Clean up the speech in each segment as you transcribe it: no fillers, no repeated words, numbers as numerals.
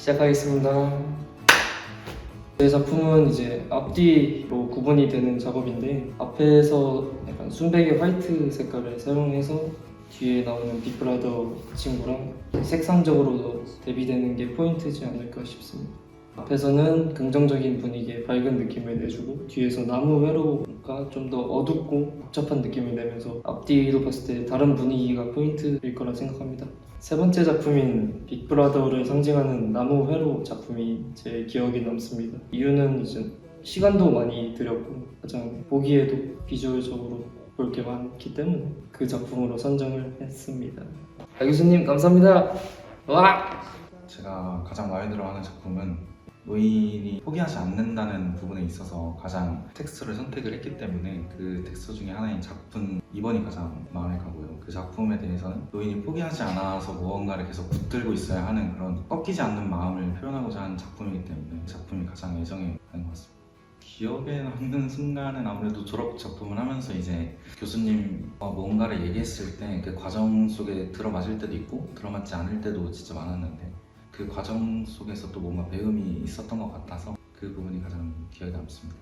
시작하겠습니다. 제 작품은 이제 앞뒤로 구분이 되는 작업인데, 앞에서 약간 순백의 화이트 색깔을 사용해서 뒤에 나오는 빅브라더 친구랑 색상적으로도 대비되는 게 포인트지 않을까 싶습니다. 앞에서는 긍정적인 분위기에 밝은 느낌을 내주고, 뒤에서 나무 회로가 좀 더 어둡고 복잡한 느낌을 내면서 앞뒤로 봤을 때 다른 분위기가 포인트일 거라 생각합니다. 세 번째 작품인 빅브라더를 상징하는 나무 회로 작품이 제 기억에 남습니다. 이유는 이제 시간도 많이 들였고 가장 보기에도 비주얼적으로 볼 게 많기 때문에 그 작품으로 선정을 했습니다. 박 교수님 감사합니다. 와! 제가 가장 마음에 들어하는 작품은 노인이 포기하지 않는다는 부분에 있어서 가장 텍스트를 선택을 했기 때문에 그 텍스트 중에 하나인 작품 2번이 가장 마음에 가고요. 그 작품에 대해서는 노인이 포기하지 않아서 무언가를 계속 붙들고 있어야 하는 그런 꺾이지 않는 마음을 표현하고자 하는 작품이기 때문에 그 작품이 가장 애정이 가는 것 같습니다. 기억에 남는 순간은 아무래도 졸업 작품을 하면서 이제 교수님과 뭔가를 얘기했을 때 그 과정 속에 들어맞을 때도 있고 들어맞지 않을 때도 진짜 많았는데 그 과정 속에서 또 뭔가 배움이 있었던 것 같아서 그 부분이 가장 기억에 남습니다.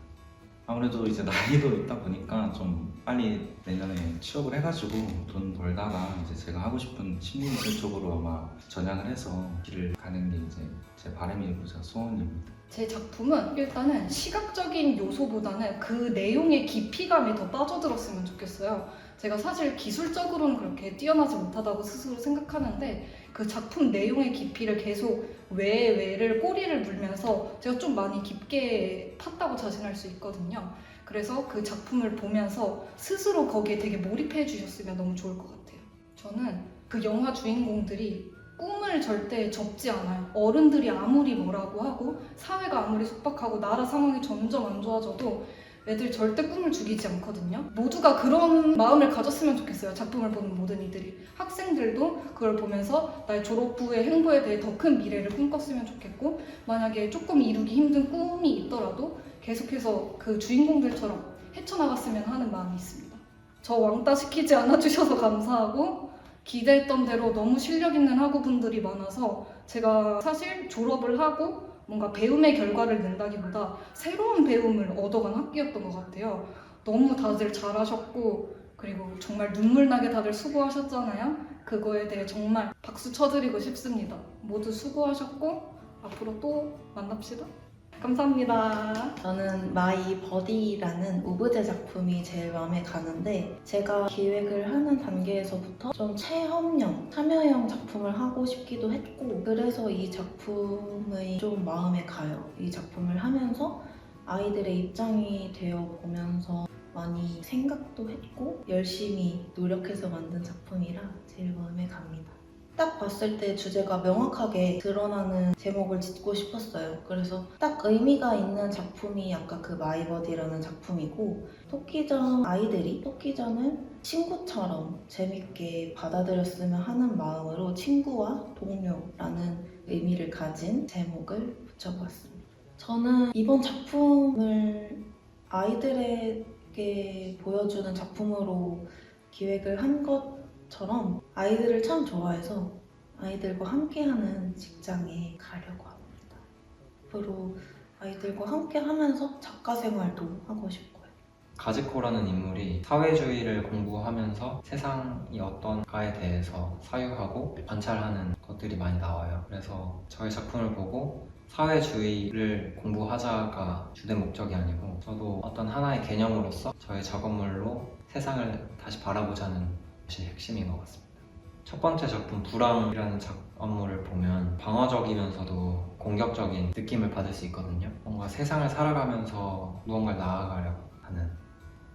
아무래도 이제 나이도 있다 보니까 좀 빨리 내년에 취업을 해가지고 돈 벌다가 이제 제가 하고 싶은 심리미술 쪽으로 아마 전향을 해서 길을 가는 게 이제 제 바람이고 제 소원입니다. 제 작품은 일단은 시각적인 요소보다는 그 내용의 깊이감이 더 빠져들었으면 좋겠어요. 제가 사실 기술적으로는 그렇게 뛰어나지 못하다고 스스로 생각하는데 그 작품 내용의 깊이를 계속 왜를 꼬리를 물면서 제가 좀 많이 깊게 팠다고 자신할 수 있거든요. 그래서 그 작품을 보면서 스스로 거기에 되게 몰입해 주셨으면 너무 좋을 것 같아요. 저는 그 영화 주인공들이 꿈을 절대 접지 않아요. 어른들이 아무리 뭐라고 하고 사회가 아무리 속박하고 나라 상황이 점점 안 좋아져도 애들 절대 꿈을 죽이지 않거든요. 모두가 그런 마음을 가졌으면 좋겠어요. 작품을 보는 모든 이들이. 학생들도 그걸 보면서 나의 졸업 후의 행보에 대해 더 큰 미래를 꿈꿨으면 좋겠고, 만약에 조금 이루기 힘든 꿈이 있더라도 계속해서 그 주인공들처럼 헤쳐나갔으면 하는 마음이 있습니다. 저 왕따 시키지 않아주셔서 감사하고, 기대했던 대로 너무 실력 있는 학우분들이 많아서 제가 사실 졸업을 하고 뭔가 배움의 결과를 낸다기보다 새로운 배움을 얻어간 학기였던 것 같아요. 너무 다들 잘하셨고, 그리고 정말 눈물나게 다들 수고하셨잖아요. 그거에 대해 정말 박수 쳐드리고 싶습니다. 모두 수고하셨고 앞으로 또 만납시다. 감사합니다. 저는 마이 버디라는 오브제 작품이 제일 마음에 가는데, 제가 기획을 하는 단계에서부터 좀 체험형, 참여형 작품을 하고 싶기도 했고, 그래서 이 작품이 좀 마음에 가요. 이 작품을 하면서 아이들의 입장이 되어 보면서 많이 생각도 했고 열심히 노력해서 만든 작품이라 제일 마음에 갑니다. 딱 봤을 때 주제가 명확하게 드러나는 제목을 짓고 싶었어요. 그래서 딱 의미가 있는 작품이 아까 그 마이버디라는 작품이고, 토끼전 아이들이 토끼전을 친구처럼 재밌게 받아들였으면 하는 마음으로 친구와 동료라는 의미를 가진 제목을 붙여보았습니다. 저는 이번 작품을 아이들에게 보여주는 작품으로 기획을 한 것처럼 아이들을 참 좋아해서 아이들과 함께하는 직장에 가려고 합니다. 앞으로 아이들과 함께하면서 작가 생활도 하고 싶고요. 가즈코라는 인물이 사회주의를 공부하면서 세상이 어떤가에 대해서 사유하고 관찰하는 것들이 많이 나와요. 그래서 저희 작품을 보고 사회주의를 공부하자가 주된 목적이 아니고, 저도 어떤 하나의 개념으로서 저의 작업물로 세상을 다시 바라보자는 것이 핵심인 것 같습니다. 첫 번째 작품 불황이라는 작업물을 보면 방어적이면서도 공격적인 느낌을 받을 수 있거든요. 뭔가 세상을 살아가면서 무언가를 나아가려고 하는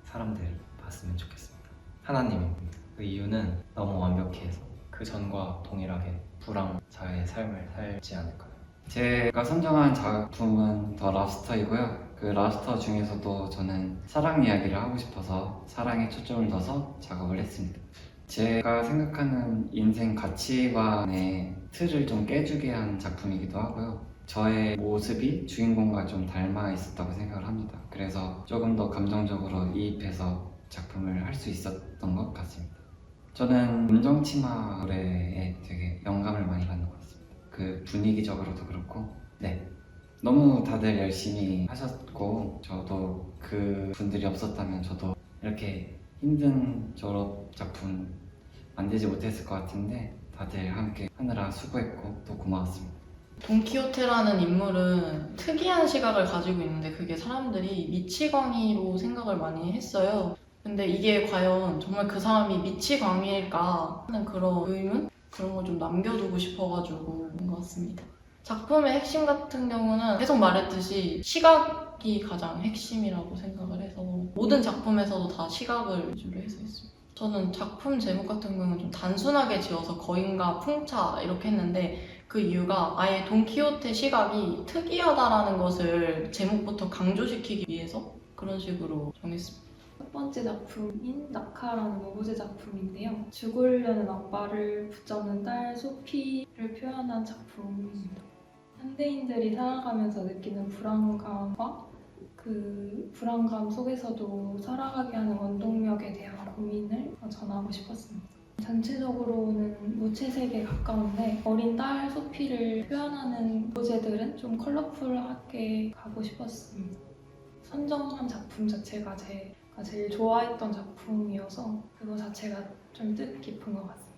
사람들이 봤으면 좋겠습니다. 하나님입니다. 그 이유는 너무 완벽해서 그 전과 동일하게 불황자의 삶을 살지 않을까요? 제가 선정한 작품은 더 랍스터이고요. 그 랍스터 중에서도 저는 사랑 이야기를 하고 싶어서 사랑에 초점을 둬서 작업을 했습니다. 제가 생각하는 인생 가치관의 틀을 좀 깨주게 한 작품이기도 하고요. 저의 모습이 주인공과 좀 닮아 있었다고 생각을 합니다. 그래서 조금 더 감정적으로 이입해서 작품을 할 수 있었던 것 같습니다. 저는 운정치마 노래에 되게 영감을 많이 받는 것 같습니다. 그 분위기적으로도 그렇고 네 너무 다들 열심히 하셨고 저도 그 분들이 없었다면 저도 이렇게 힘든 졸업 작품 만들지 못했을 것 같은데 다들 함께 하느라 수고했고 또 고마웠습니다. 돈키호테라는 인물은 특이한 시각을 가지고 있는데 그게 사람들이 미치광이로 생각을 많이 했어요. 근데 이게 과연 정말 그 사람이 미치광이일까 하는 그런 의문? 그런 걸 좀 남겨두고 싶어가지고 온 것 같습니다. 작품의 핵심 같은 경우는 계속 말했듯이 시각이 가장 핵심이라고 생각을 해서 모든 작품에서도 다 시각을 위주로 해서 했습니다. 저는 작품 제목 같은 경우는 좀 단순하게 지어서 거인과 풍차 이렇게 했는데 그 이유가 아예 돈키호테 시각이 특이하다라는 것을 제목부터 강조시키기 위해서 그런 식으로 정했습니다. 첫 번째 작품인 낙하라는 오브제 작품인데요. 죽으려는 아빠를 붙잡는 딸 소피를 표현한 작품입니다. 현대인들이 살아가면서 느끼는 불안감과 그 불안감 속에서도 살아가게 하는 원동력에 대한 고민을 전하고 싶었습니다. 전체적으로는 무채색에 가까운데 어린 딸 소피를 표현하는 소재들은 좀 컬러풀하게 가고 싶었습니다. 선정한 작품 자체가 제가 제일 좋아했던 작품이어서 그거 자체가 좀 뜻깊은 것 같습니다.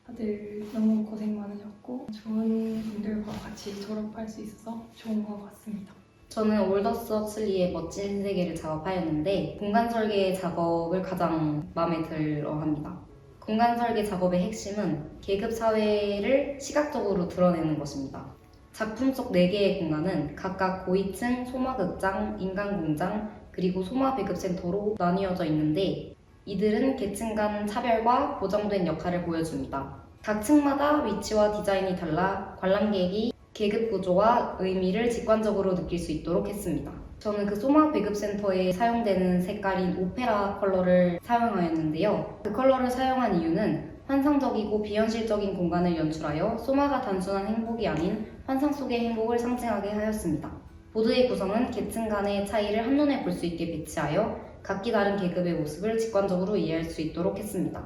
다들 너무 고생 많으셨고 좋은 분들과 같이 졸업할 수 있어서 좋은 것 같습니다. 저는 올더스 헉슬리의 멋진 세계를 작업하였는데 공간 설계 작업을 가장 마음에 들어 합니다. 공간 설계 작업의 핵심은 계급 사회를 시각적으로 드러내는 것입니다. 작품 속 4개의 공간은 각각 고위층 소마극장, 인간공장, 그리고 소마배급센터로 나뉘어져 있는데 이들은 계층 간 차별과 고정된 역할을 보여줍니다. 각 층마다 위치와 디자인이 달라 관람객이 계급 구조와 의미를 직관적으로 느낄 수 있도록 했습니다. 저는 그 소마 배급센터에 사용되는 색깔인 오페라 컬러를 사용하였는데요. 그 컬러를 사용한 이유는 환상적이고 비현실적인 공간을 연출하여 소마가 단순한 행복이 아닌 환상 속의 행복을 상징하게 하였습니다. 보드의 구성은 계층 간의 차이를 한눈에 볼 수 있게 배치하여 각기 다른 계급의 모습을 직관적으로 이해할 수 있도록 했습니다.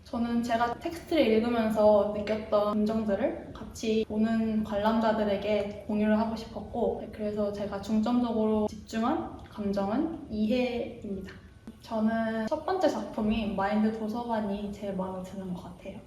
저는 제가 텍스트를 읽으면서 느꼈던 감정들을 같이 보는 관람자들에게 공유를 하고 싶었고 그래서 제가 중점적으로 집중한 감정은 이해입니다. 저는 첫 번째 작품인 마인드 도서관이 제일 마음에 드는 것 같아요.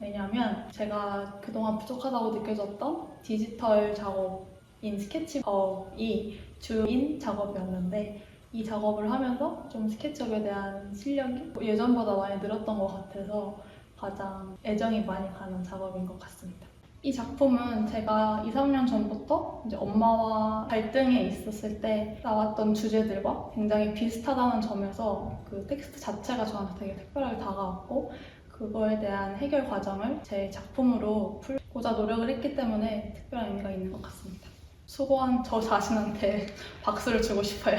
왜냐하면 제가 그동안 부족하다고 느껴졌던 디지털 작업인 스케치업이 주인 작업이었는데 이 작업을 하면서 좀 스케치업에 대한 실력이 예전보다 많이 늘었던 것 같아서 가장 애정이 많이 가는 작업인 것 같습니다. 이 작품은 제가 2, 3년 전부터 이제 엄마와 갈등에 있었을 때 나왔던 주제들과 굉장히 비슷하다는 점에서 그 텍스트 자체가 저한테 되게 특별하게 다가왔고 그거에 대한 해결 과정을 제 작품으로 풀고자 노력을 했기 때문에 특별한 의미가 있는 것 같습니다. 수고한 저 자신한테 박수를 주고 싶어요.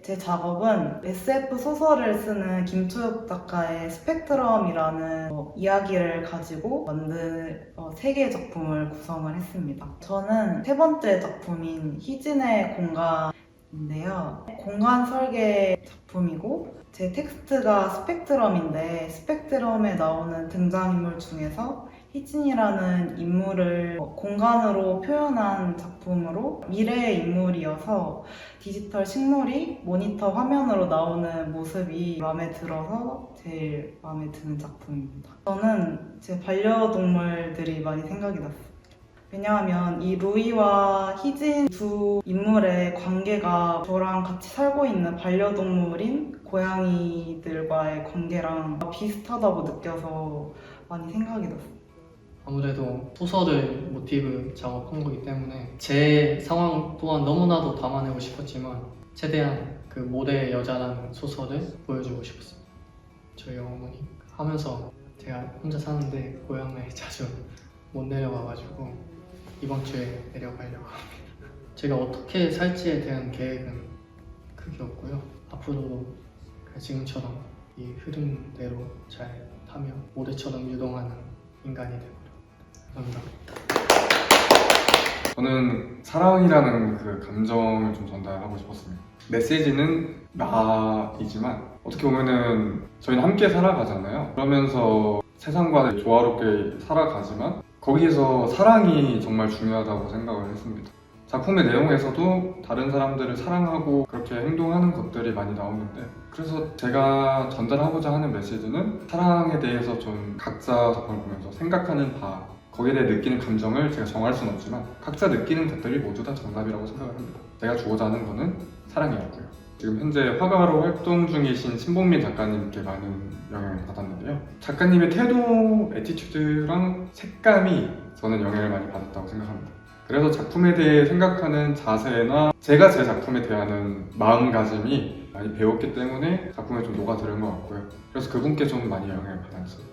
제 작업은 SF 소설을 쓰는 김초엽 작가의 스펙트럼이라는 이야기를 가지고 만든 3개의 작품을 구성을 했습니다. 저는 세 번째 작품인 희진의 공간인데요. 공간 설계 작품이고 제 텍스트가 스펙트럼인데 스펙트럼에 나오는 등장인물 중에서 희진이라는 인물을 공간으로 표현한 작품으로 미래의 인물이어서 디지털 식물이 모니터 화면으로 나오는 모습이 마음에 들어서 제일 마음에 드는 작품입니다. 저는 제 반려동물들이 많이 생각이 났어요. 왜냐하면 이 루이와 희진 두 인물의 관계가 저랑 같이 살고 있는 반려동물인 고양이들과의 관계랑 비슷하다고 느껴서 많이 생각이 났어요. 아무래도 소설을 모티브 작업한 거기 때문에 제 상황 또한 너무나도 담아내고 싶었지만 최대한 그 모델 여자라는 소설을 보여주고 싶었습니다. 저희 어머니 하면서 제가 혼자 사는데 고향에 자주 못 내려가가지고 이번 주에 내려가려고 합니다. 제가 어떻게 살지에 대한 계획은 크게 없고요. 앞으로도 지금처럼 이 흐름대로 잘 타며 모래처럼 유동하는 인간이 되고 감사합니다. 저는 사랑이라는 그 감정을 좀 전달하고 싶었습니다. 메시지는 나이지만 어떻게 보면은 저희는 함께 살아가잖아요. 그러면서 세상과 조화롭게 살아가지만 거기에서 사랑이 정말 중요하다고 생각을 했습니다. 작품의 내용에서도 다른 사람들을 사랑하고 그렇게 행동하는 것들이 많이 나오는데, 그래서 제가 전달하고자 하는 메시지는 사랑에 대해서 좀 각자 작품을 보면서 생각하는 바, 거기에 대해 느끼는 감정을 제가 정할 수는 없지만 각자 느끼는 것들이 모두 다 정답이라고 생각을 합니다. 제가 주고자 하는 거는 사랑이었고요. 지금 현재 화가로 활동 중이신 신봉민 작가님께 많은 영향을 받았는데요. 작가님의 태도, 애티튜드랑 색감이 저는 영향을 많이 받았다고 생각합니다. 그래서 작품에 대해 생각하는 자세나 제가 제 작품에 대하는 마음가짐이 많이 배웠기 때문에 작품에 좀 녹아들은 것 같고요. 그래서 그분께 좀 많이 영향을 받았어요.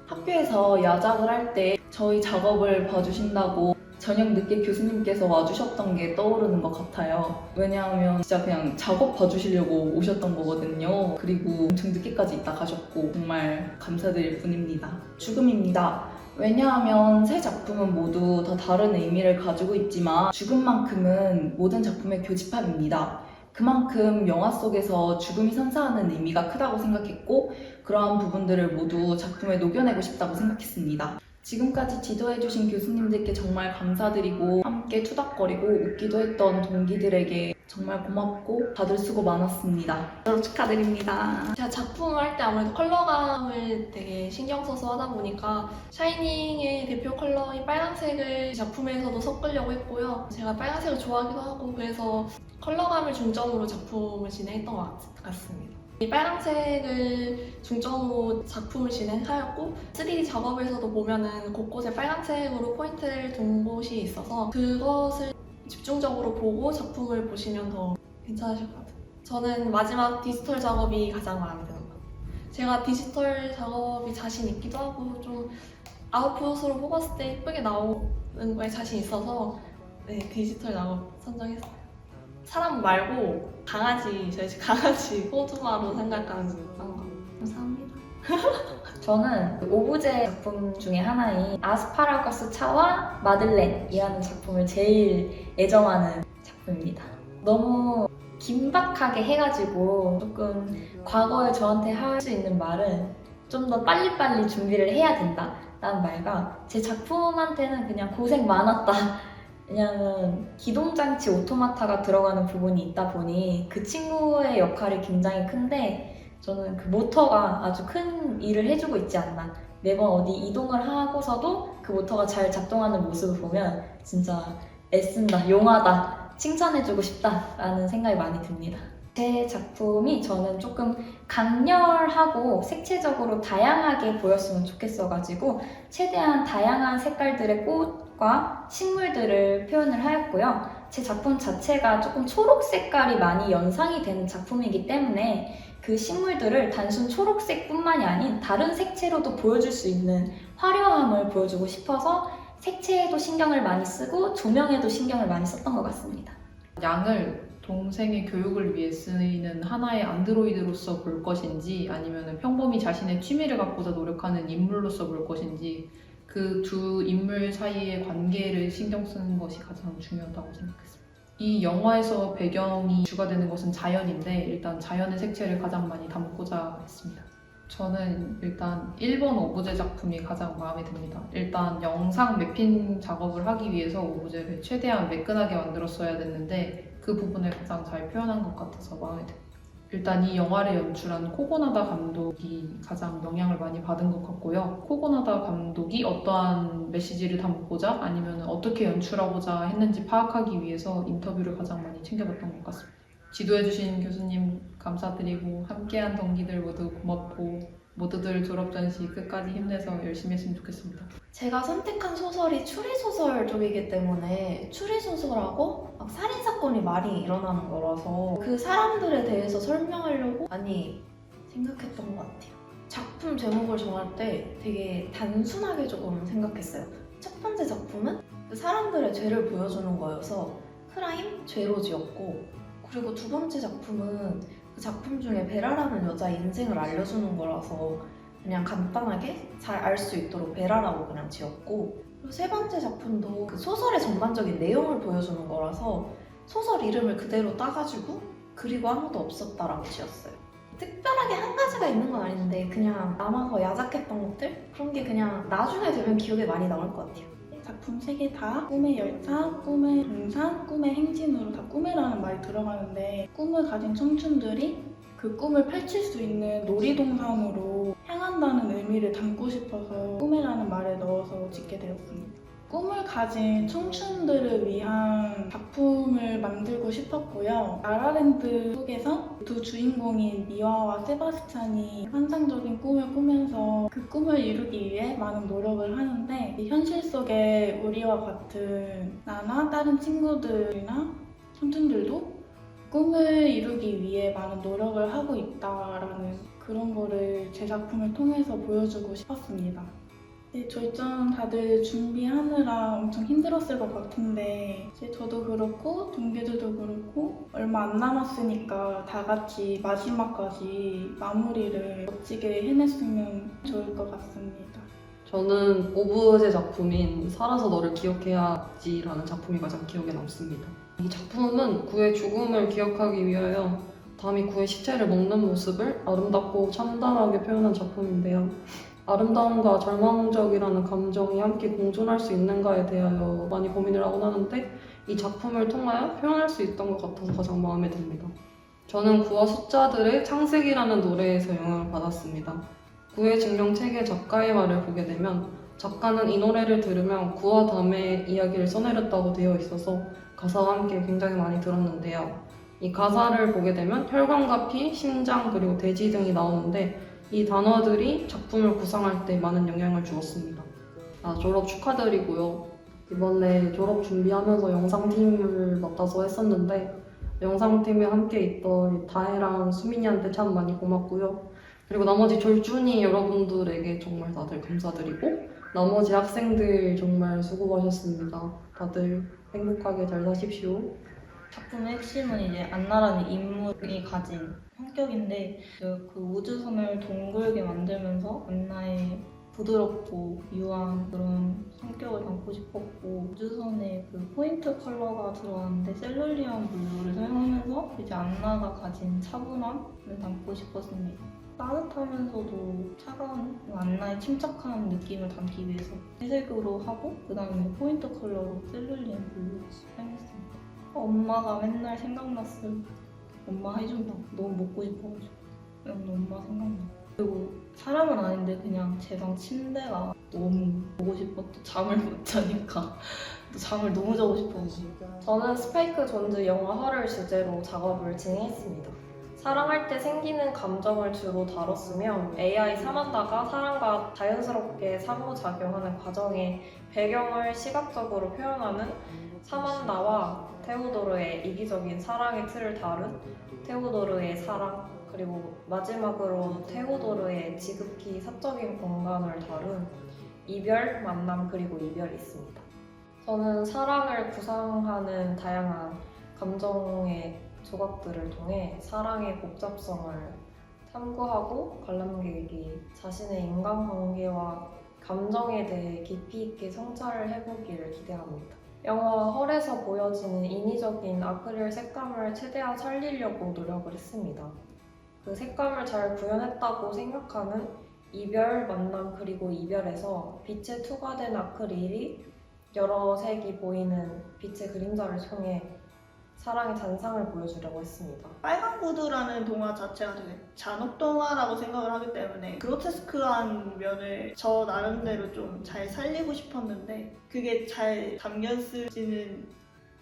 학교에서 야작을 할 때 저희 작업을 봐주신다고 저녁 늦게 교수님께서 와주셨던 게 떠오르는 것 같아요. 왜냐하면 진짜 그냥 작업 봐주시려고 오셨던 거거든요. 그리고 엄청 늦게까지 있다 가셨고 정말 감사드릴 뿐입니다. 죽음입니다. 왜냐하면 세 작품은 모두 다 다른 의미를 가지고 있지만 죽음만큼은 모든 작품의 교집합입니다. 그만큼 영화 속에서 죽음이 선사하는 의미가 크다고 생각했고 그러한 부분들을 모두 작품에 녹여내고 싶다고 생각했습니다. 지금까지 지도해주신 교수님들께 정말 감사드리고 함께 투닥거리고 웃기도 했던 동기들에게 정말 고맙고 다들 수고 많았습니다. 졸업 축하드립니다. 제가 작품을 할 때 아무래도 컬러감을 되게 신경 써서 하다 보니까 샤이닝의 대표 컬러인 빨간색을 작품에서도 섞으려고 했고요. 제가 빨간색을 좋아하기도 하고 그래서 컬러감을 중점으로 작품을 진행했던 것 같습니다. 이 빨간색을 중점으로 작품을 진행하였고 3D 작업에서도 보면은 곳곳에 빨간색으로 포인트를 둔 곳이 있어서 그것을 집중적으로 보고 작품을 보시면 더 괜찮으실 것 같아요. 저는 마지막 디지털 작업이 가장 마음에 드는 것 같아요. 제가 디지털 작업이 자신 있기도 하고 좀 아웃풋으로 뽑았을 때 예쁘게 나오는 거에 자신 있어서 네, 디지털 작업 선정했어요. 사람 말고 강아지, 저희 집 강아지 호두마로 생각하는 거. 감사합니다. 저는 오브제 작품 중에 하나인 아스파라거스 차와 마들렌이라는 작품을 제일 애정하는 작품입니다. 너무 긴박하게 해가지고 조금 과거에 저한테 할 수 있는 말은 좀 더 빨리빨리 준비를 해야 된다라는 말과 제 작품한테는 그냥 고생 많았다. 왜냐하면 기동장치 오토마타가 들어가는 부분이 있다 보니 그 친구의 역할이 굉장히 큰데 저는 그 모터가 아주 큰 일을 해주고 있지 않나. 매번 어디 이동을 하고서도 그 모터가 잘 작동하는 모습을 보면 진짜 애쓴다, 용하다, 칭찬해주고 싶다라는 생각이 많이 듭니다. 제 작품이 저는 조금 강렬하고 색채적으로 다양하게 보였으면 좋겠어가지고 최대한 다양한 색깔들의 꽃과 식물들을 표현을 하였고요. 제 작품 자체가 조금 초록 색깔이 많이 연상이 되는 작품이기 때문에 그 식물들을 단순 초록색뿐만이 아닌 다른 색채로도 보여줄 수 있는 화려함을 보여주고 싶어서 색채에도 신경을 많이 쓰고 조명에도 신경을 많이 썼던 것 같습니다. 양을 동생의 교육을 위해 쓰이는 하나의 안드로이드로서 볼 것인지 아니면 평범히 자신의 취미를 갖고자 노력하는 인물로서 볼 것인지 그 두 인물 사이의 관계를 신경 쓰는 것이 가장 중요하다고 생각했습니다. 이 영화에서 배경이 주가 되는 것은 자연인데 일단 자연의 색채를 가장 많이 담고자 했습니다. 저는 일단 1번 오브제 작품이 가장 마음에 듭니다. 일단 영상 매핑 작업을 하기 위해서 오브제를 최대한 매끈하게 만들었어야 됐는데 그 부분을 가장 잘 표현한 것 같아서 마음에 듭니다. 일단 이 영화를 연출한 코고나다 감독이 가장 영향을 많이 받은 것 같고요. 코고나다 감독이 어떠한 메시지를 담고자 아니면 어떻게 연출하고자 했는지 파악하기 위해서 인터뷰를 가장 많이 챙겨봤던 것 같습니다. 지도해주신 교수님 감사드리고 함께한 동기들 모두 고맙고 모두들 졸업전시 끝까지 힘내서 열심히 했으면 좋겠습니다. 제가 선택한 소설이 추리소설 쪽이기 때문에 추리소설하고 막 살인사건이 많이 일어나는 거라서 그 사람들에 대해서 설명하려고 많이 생각했던 것 같아요. 작품 제목을 정할 때 되게 단순하게 조금 생각했어요. 첫 번째 작품은 그 사람들의 죄를 보여주는 거여서 크라임, 죄로지였고 그리고 두 번째 작품은 그 작품 중에 베라라는 여자의 인생을 알려주는 거라서 그냥 간단하게 잘 알 수 있도록 베라라고 그냥 지었고 그리고 세 번째 작품도 그 소설의 전반적인 내용을 보여주는 거라서 소설 이름을 그대로 따가지고 그리고 아무도 없었다라고 지었어요. 특별하게 한 가지가 있는 건 아닌데 그냥 남아서 야작했던 것들? 그런 게 그냥 나중에 되면 기억에 많이 남을 것 같아요. 작품 3개 다 꿈의 열차, 꿈의 동산, 꿈의 행진으로 다 꿈이라는 말이 들어가는데 꿈을 가진 청춘들이 그 꿈을 펼칠 수 있는 놀이동산으로 향한다는 의미를 담고 싶어서 꿈이라는 말을 넣어서 짓게 되었습니다. 꿈을 가진 청춘들을 위한 작품을 만들고 싶었고요. 라라랜드 속에서 두 주인공인 미화와 세바스찬이 환상적인 꿈을 꾸면서 그 꿈을 이루기 위해 많은 노력을 하는데 현실 속에 우리와 같은 나나 다른 친구들이나 청춘들도 꿈을 이루기 위해 많은 노력을 하고 있다라는 그런 거를 제 작품을 통해서 보여주고 싶었습니다. 네, 졸전 다들 준비하느라 엄청 힘들었을 것 같은데 이제 저도 그렇고 동기들도 그렇고 얼마 안 남았으니까 다 같이 마지막까지 마무리를 멋지게 해냈으면 좋을 것 같습니다. 저는 오브제 작품인 살아서 너를 기억해야지라는 작품이 가장 기억에 남습니다. 이 작품은 구의 죽음을 기억하기 위하여 담이 구의 시체를 먹는 모습을 아름답고 참담하게 표현한 작품인데요. 아름다움과 절망적이라는 감정이 함께 공존할 수 있는가에 대하여 많이 고민을 하곤 하는데 이 작품을 통하여 표현할 수 있던 것 같아서 가장 마음에 듭니다. 저는 구와 숫자들의 창세기라는 노래에서 영향을 받았습니다. 구의 증명체계 작가의 말을 보게 되면 작가는 이 노래를 들으면 구와 담의 이야기를 써내렸다고 되어 있어서 가사와 함께 굉장히 많이 들었는데요. 이 가사를 보게 되면 혈관과 피, 심장, 그리고 돼지 등이 나오는데 이 단어들이 작품을 구상할 때 많은 영향을 주었습니다. 졸업 축하드리고요. 이번에 졸업 준비하면서 영상팀을 맡아서 했었는데 영상팀에 함께 있던 다혜랑 수민이한테 참 많이 고맙고요. 그리고 나머지 졸준이 여러분들에게 정말 다들 감사드리고 나머지 학생들 정말 수고하셨습니다. 다들 행복하게 잘 사십시오. 작품의 핵심은 이제 안나라는 인물이 가진 성격인데 그 우주선을 둥글게 만들면서 안나의 부드럽고 유한 그런 성격을 담고 싶었고 우주선에 그 포인트 컬러가 들어왔는데 셀룰리언 블루를 사용하면서 이제 안나가 가진 차분함을 담고 싶었습니다. 따뜻하면서도 차가운 안나의 침착한 느낌을 담기 위해서 회색으로 하고 그 다음에 포인트 컬러로 셀룰리언 블루를 사용했습니다. 엄마가 맨날 생각났어요. 엄마 해준다. 너무 먹고 싶어가지고. 그냥 엄마 생각나. 그리고 사람은 아닌데 그냥 제 방 침대가 너무 보고 싶어. 또 잠을 못 자니까. 또 잠을 너무 자고 싶어가지고. 저는 스파이크 존즈 영화 허를 주제로 작업을 진행했습니다. 사랑할 때 생기는 감정을 주로 다뤘으며 AI 사만다가 사랑과 자연스럽게 상호작용하는 과정의 배경을 시각적으로 표현하는 사만다와 테오도르의 이기적인 사랑의 틀을 다룬 테오도르의 사랑, 그리고 마지막으로 테오도르의 지극히 사적인 공간을 다룬 이별, 만남, 그리고 이별이 있습니다. 저는 사랑을 구상하는 다양한 감정의 조각들을 통해 사랑의 복잡성을 탐구하고 관람객이 자신의 인간관계와 감정에 대해 깊이 있게 성찰을 해보기를 기대합니다. 영화 헐에서 보여지는 인위적인 아크릴 색감을 최대한 살리려고 노력을 했습니다. 그 색감을 잘 구현했다고 생각하는 이별, 만남, 그리고 이별에서 빛에 투과된 아크릴이 여러 색이 보이는 빛의 그림자를 통해 사랑의 잔상을 보여주려고 했습니다. 빨간 구두라는 동화 자체가 되게 잔혹 동화라고 생각을 하기 때문에 그로테스크한 면을 저 나름대로 좀 잘 살리고 싶었는데 그게 잘 담겼을지는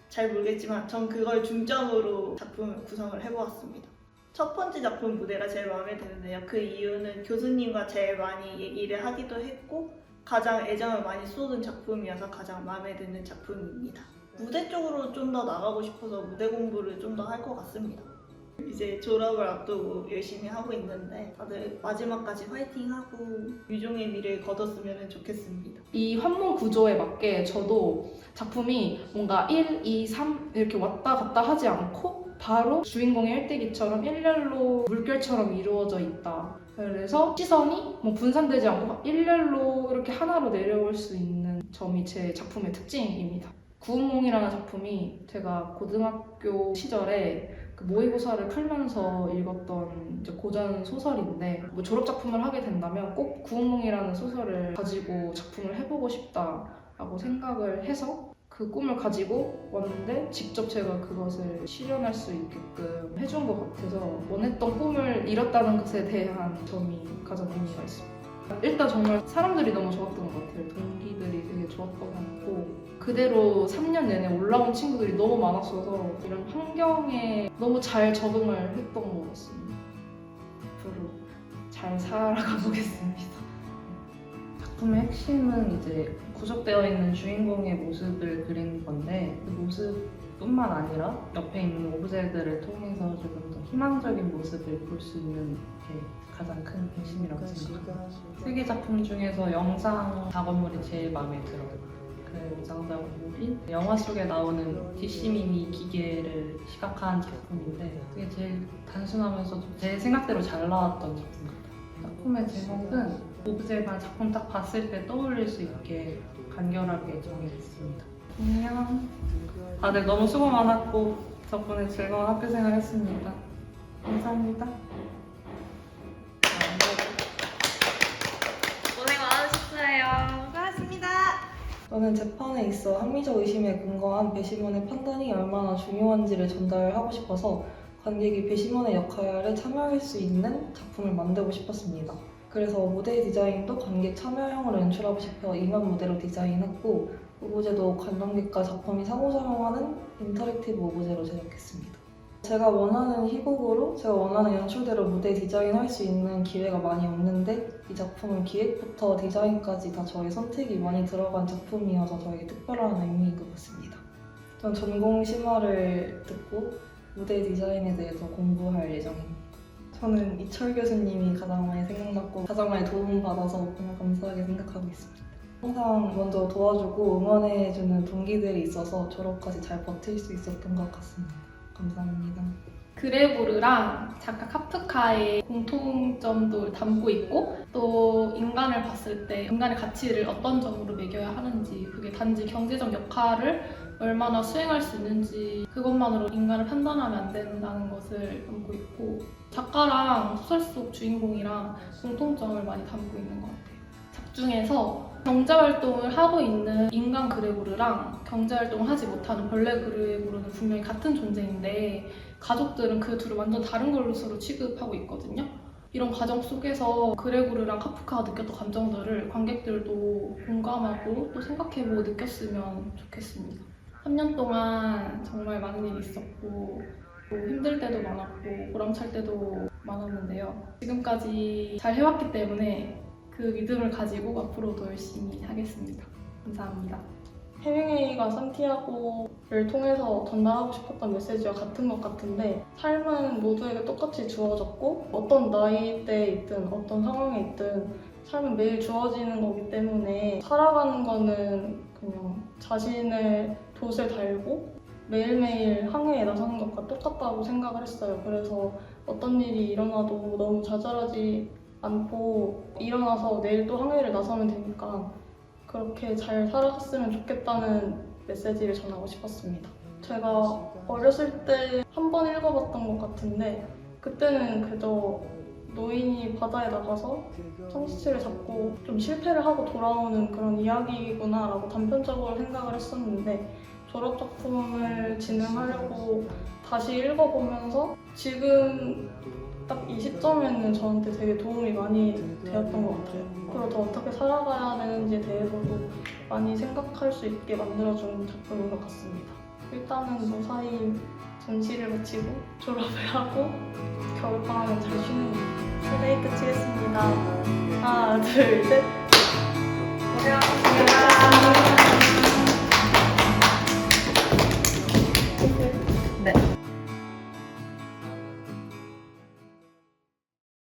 잘 모르겠지만 전 그걸 중점으로 작품을 구성을 해보았습니다. 첫 번째 작품 무대가 제일 마음에 드는데요. 그 이유는 교수님과 제일 많이 얘기를 하기도 했고 가장 애정을 많이 쏟은 작품이어서 가장 마음에 드는 작품입니다. 무대 쪽으로 좀 더 나가고 싶어서 무대 공부를 좀 더 할 것 같습니다. 이제 졸업을 앞두고 열심히 하고 있는데 다들 마지막까지 화이팅하고 유종의 미를 거뒀으면 좋겠습니다. 이 환문 구조에 맞게 저도 작품이 뭔가 1, 2, 3 이렇게 왔다 갔다 하지 않고 바로 주인공의 일대기처럼 일렬로 물결처럼 이루어져 있다. 그래서 시선이 뭐 분산되지 않고 일렬로 이렇게 하나로 내려올 수 있는 점이 제 작품의 특징입니다. 구운몽이라는 작품이 제가 고등학교 시절에 그 모의고사를 풀면서 읽었던 이제 고전 소설인데 뭐 졸업 작품을 하게 된다면 꼭 구운몽이라는 소설을 가지고 작품을 해보고 싶다라고 생각을 해서 그 꿈을 가지고 왔는데 직접 제가 그것을 실현할 수 있게끔 해준 것 같아서 원했던 꿈을 이뤘다는 것에 대한 점이 가장 의미가 있습니다. 일단 정말 사람들이 너무 좋았던 것 같아요. 동기들이 되게 좋았던 것 같고 그대로 3년 내내 올라온 친구들이 너무 많았어서 이런 환경에 너무 잘 적응을 했던 것 같습니다. 앞으로 잘 살아가 보겠습니다. 작품의 핵심은 이제 구속되어 있는 주인공의 모습을 그린 건데 그 모습뿐만 아니라 옆에 있는 오브제들을 통해서 조금 더 희망적인 모습을 볼 수 있는 게 가장 큰 핵심이라고 생각합니다. 3개 작품 중에서 영상 작업물이 제일 마음에 들어요. 그 영상 작업물이 영화 속에 나오는 DC-미니 기계를 시각화한 작품인데 그게 제일 단순하면서도 제 생각대로 잘 나왔던 작품 같아요. 작품의 제목은 오브제만 작품 딱 봤을 때 떠올릴 수 있게 간결하게 정해졌습니다. 안녕. 다들 너무 수고 많았고 덕분에 즐거운 학교생활 했습니다. 감사합니다. 고생 많으셨어요. 수고하셨습니다. 저는 재판에 있어 합리적 의심에 근거한 배심원의 판단이 얼마나 중요한지를 전달하고 싶어서 관객이 배심원의 역할에 참여할 수 있는 작품을 만들고 싶었습니다. 그래서 무대 디자인도 관객 참여형으로 연출하고 싶어 2만 무대로 디자인했고 오브제도 관람객과 작품이 상호작용하는 인터랙티브 오브제로 제작했습니다. 제가 원하는 희곡으로 제가 원하는 연출대로 무대 디자인할 수 있는 기회가 많이 없는데 이 작품은 기획부터 디자인까지 다 저의 선택이 많이 들어간 작품이어서 저에게 특별한 의미인 것 같습니다. 전 전공 심화를 듣고 무대 디자인에 대해서 공부할 예정입니다. 저는 이철 교수님이 가장 많이 생각났고 가장 많이 도움받아서 정말 감사하게 생각하고 있습니다. 항상 먼저 도와주고 응원해주는 동기들이 있어서 졸업까지 잘 버틸 수 있었던 것 같습니다. 감사합니다. 그레고르랑 작가 카프카의 공통점도 담고 있고 또 인간을 봤을 때 인간의 가치를 어떤 점으로 매겨야 하는지 그게 단지 경제적 역할을 얼마나 수행할 수 있는지 그것만으로 인간을 판단하면 안 된다는 것을 담고 있고 작가랑 소설 속 주인공이랑 공통점을 많이 담고 있는 것 같아요. 작중에서 경제활동을 하고 있는 인간 그레고르랑 경제활동을 하지 못하는 벌레 그레고르는 분명히 같은 존재인데 가족들은 그 둘을 완전 다른 것으로 취급하고 있거든요. 이런 과정 속에서 그레고르랑 카프카가 느꼈던 감정들을 관객들도 공감하고 또 생각해보고 느꼈으면 좋겠습니다. 3년 동안 정말 많은 일이 있었고 또 힘들 때도 많았고 보람찰 때도 많았는데요. 지금까지 잘 해왔기 때문에 그 믿음을 가지고 앞으로도 열심히 하겠습니다. 감사합니다. 헤밍웨이가 산티아고를 통해서 전달하고 싶었던 메시지와 같은 것 같은데 삶은 모두에게 똑같이 주어졌고 어떤 나이대에 있든 어떤 상황에 있든 삶은 매일 주어지는 거기 때문에 살아가는 거는 그냥 자신의 돛을 달고 매일매일 항해에 나서는 것과 똑같다고 생각을 했어요. 그래서 어떤 일이 일어나도 너무 좌절하지 않고 일어나서 내일 또 항해를 나서면 되니까 그렇게 잘 살아갔으면 좋겠다는 메시지를 전하고 싶었습니다. 제가 어렸을 때 한 번 읽어봤던 것 같은데 그때는 그저 노인이 바다에 나가서 성시치를 잡고 좀 실패를 하고 돌아오는 그런 이야기구나 라고 단편적으로 생각을 했었는데 졸업작품을 진행하려고 다시 읽어보면서 지금 딱 이 시점에는 저한테 되게 도움이 많이 되었던 것 같아요. 앞으로 더 어떻게 살아가야 되는지에 대해서도 많이 생각할 수 있게 만들어준 작품인 것 같습니다. 일단은 무사히 전시를 마치고 졸업을 하고 겨울방학은 잘 쉬는 플레이 끝이겠습니다. 하나, 둘, 셋. 고생하셨습니다.